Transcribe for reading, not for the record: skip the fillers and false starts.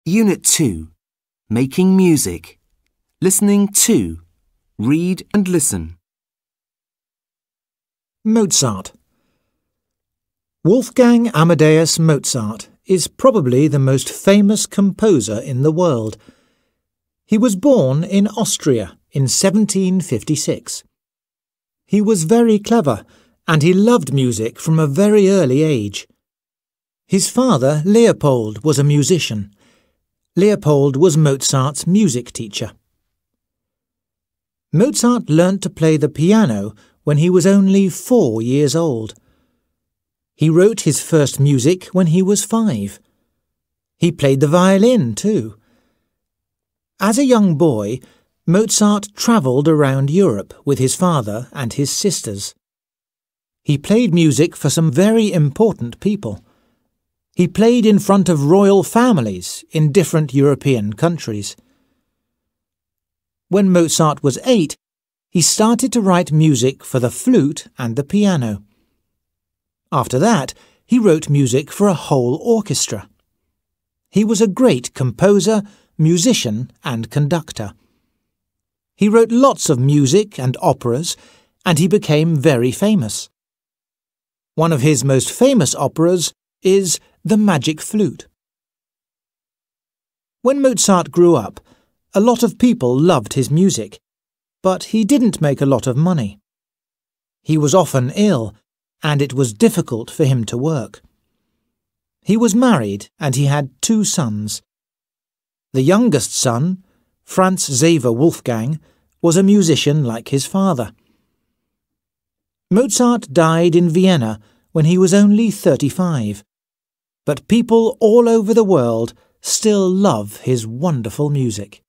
Unit 2. Making music. Listening 2. Read and listen. Mozart. Wolfgang Amadeus Mozart is probably the most famous composer in the world. He was born in Austria in 1756. He was very clever and he loved music from a very early age. His father, Leopold, was a musician. Leopold was Mozart's music teacher. Mozart learnt to play the piano when he was only 4 years old. He wrote his first music when he was 5. He played the violin too. As a young boy, Mozart travelled around Europe with his father and his sisters. He played music for some very important people. He played in front of royal families in different European countries. When Mozart was 8, he started to write music for the flute and the piano. After that, he wrote music for a whole orchestra. He was a great composer, musician and conductor. He wrote lots of music and operas, and he became very famous. One of his most famous operas is The Magic Flute. When Mozart grew up, a lot of people loved his music, but he didn't make a lot of money. He was often ill, and it was difficult for him to work. He was married and he had 2 sons. The youngest son, Franz Xaver Wolfgang, was a musician like his father. Mozart died in Vienna when he was only 35, but people all over the world still love his wonderful music.